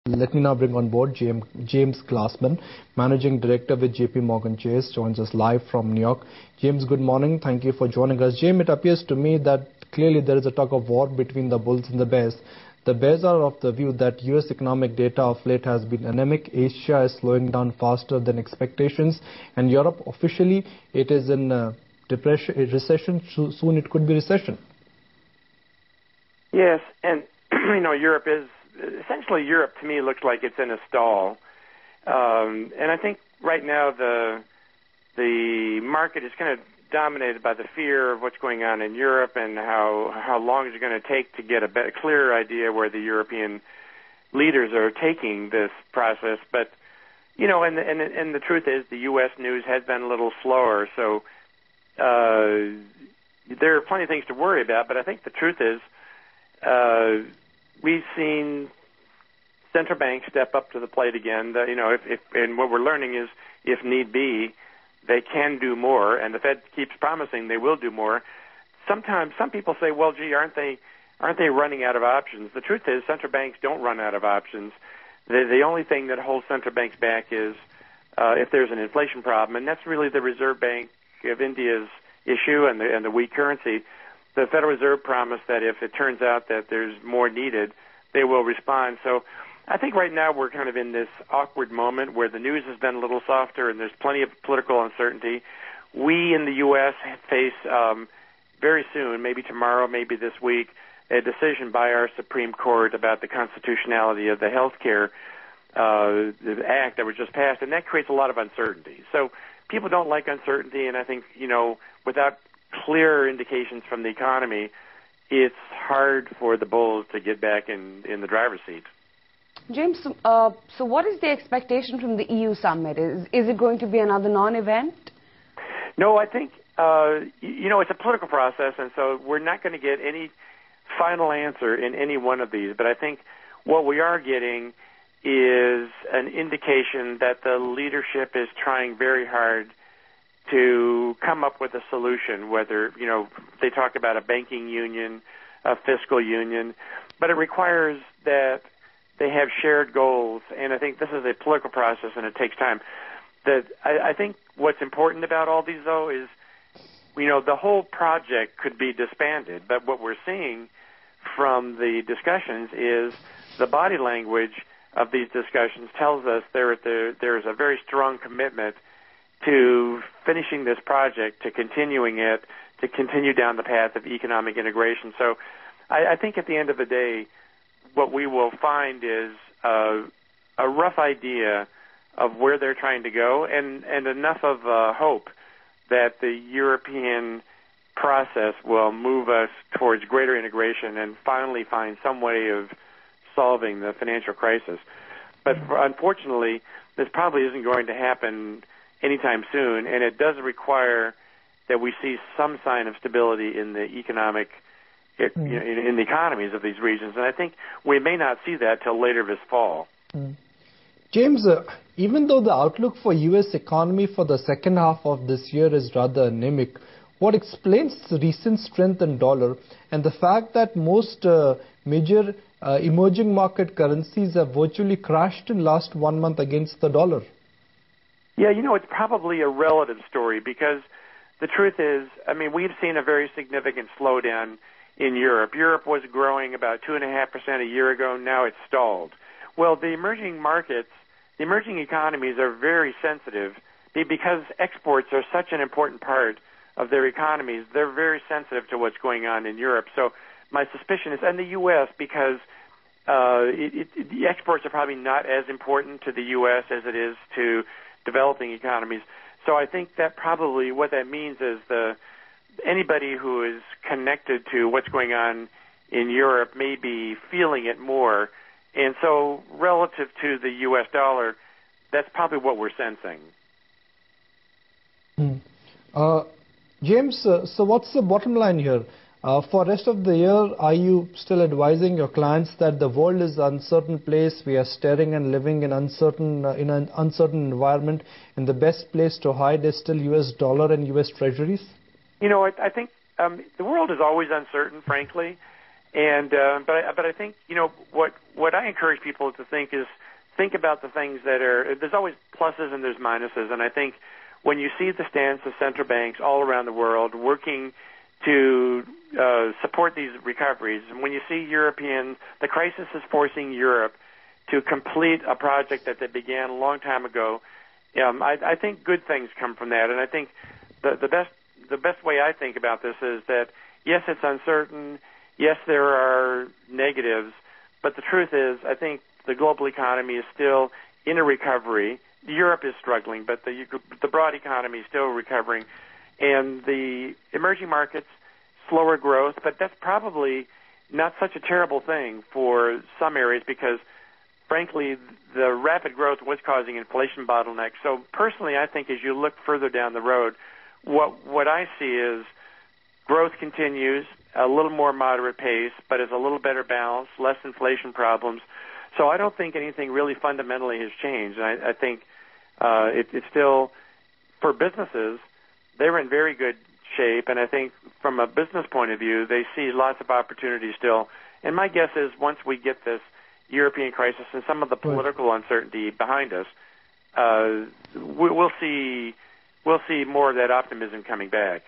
Let me now bring on board James Glassman, Managing Director with JPMorgan Chase, joins us live from New York. James, good morning. Thank you for joining us. James, it appears to me that clearly there is a tug of war between the bulls and the bears. The bears are of the view that U.S. economic data of late has been anemic. Asia is slowing down faster than expectations. And Europe, officially, it is in recession. Soon it could be recession. Yes, and Europe is... Essentially, Europe, to me, looks like it's in a stall. And I think right now the market is kind of dominated by the fear of what's going on in Europe and how long is it going to take to get a clearer idea where the European leaders are taking this process. But, and the truth is the U.S. news has been a little slower. So there are plenty of things to worry about. But I think the truth is we've seen central banks step up to the plate again. And what we're learning is, if need be, they can do more, and the Fed keeps promising they will do more. Sometimes some people say, "Well, gee, aren't they running out of options?" The truth is, central banks don't run out of options. The only thing that holds central banks back is if there's an inflation problem, and that's really the Reserve Bank of India's issue and the weak currency. The Federal Reserve promised that if it turns out that there's more needed, they will respond. So I think right now we're kind of in this awkward moment where the news has been a little softer and there's plenty of political uncertainty. We in the U.S. face very soon, maybe tomorrow, maybe this week, a decision by our Supreme Court about the constitutionality of the health care act that was just passed, and that creates a lot of uncertainty. So people don't like uncertainty, and I think, without clear indications from the economy, it's hard for the bulls to get back in the driver's seat. James, so what is the expectation from the EU summit? Is it going to be another non-event? No, I think, it's a political process, and so we're not going to get any final answer in any one of these. But I think what we are getting is an indication that the leadership is trying very hard to come up with a solution, whether, they talk about a banking union, a fiscal union, but it requires that they have shared goals, and I think this is a political process and it takes time. I think what's important about all these, though, is, the whole project could be disbanded, but what we're seeing from the discussions is the body language of these discussions tells us there is a very strong commitment to finishing this project, to continuing it, to continue down the path of economic integration. So I think at the end of the day, what we will find is a rough idea of where they're trying to go and enough of hope that the European process will move us towards greater integration and finally find some way of solving the financial crisis. But unfortunately, this probably isn't going to happen anytime soon, and it does require that we see some sign of stability in the economic, in the economies of these regions. And I think we may not see that till later this fall. James, even though the outlook for U.S. economy for the second half of this year is rather anemic, what explains the recent strength in dollar and the fact that most major emerging market currencies have virtually crashed in last 1 month against the dollar? Yeah, it's probably a relative story because the truth is, we've seen a very significant slowdown in Europe. Europe was growing about 2.5% a year ago. Now it's stalled. Well, the emerging markets, the emerging economies are very sensitive because exports are such an important part of their economies. They're very sensitive to what's going on in Europe. So my suspicion is, and the U.S., because the exports are probably not as important to the U.S. as it is to developing economies. So I think that probably what that means is anybody who is connected to what's going on in Europe may be feeling it more. And so relative to the U.S. dollar, that's probably what we're sensing. James, so what's the bottom line here? For rest of the year, are you still advising your clients that the world is an uncertain place, we are staring and living in an uncertain environment, and the best place to hide is still U.S. dollar and U.S. treasuries? I think the world is always uncertain, frankly, But I think, what I encourage people to think is think about the things that are, there's always pluses and there's minuses. And I think when you see the stance of central banks all around the world working to support these recoveries, and when you see the crisis is forcing Europe to complete a project that they began a long time ago, I think good things come from that. And I think the best way I think about this is that, yes, it's uncertain. Yes, there are negatives. But the truth is, I think the global economy is still in a recovery. Europe is struggling, but the broad economy is still recovering. And the emerging markets, slower growth, but that's probably not such a terrible thing for some areas because, frankly, the rapid growth was causing inflation bottlenecks. So personally, I think as you look further down the road, what I see is growth continues, a little more moderate pace, but is a little better balance, less inflation problems. So I don't think anything really fundamentally has changed. I think it's still, for businesses, they're in very good shape, and I think from a business point of view, they see lots of opportunities still. And my guess is once we get this European crisis and some of the political uncertainty behind us, we'll see more of that optimism coming back.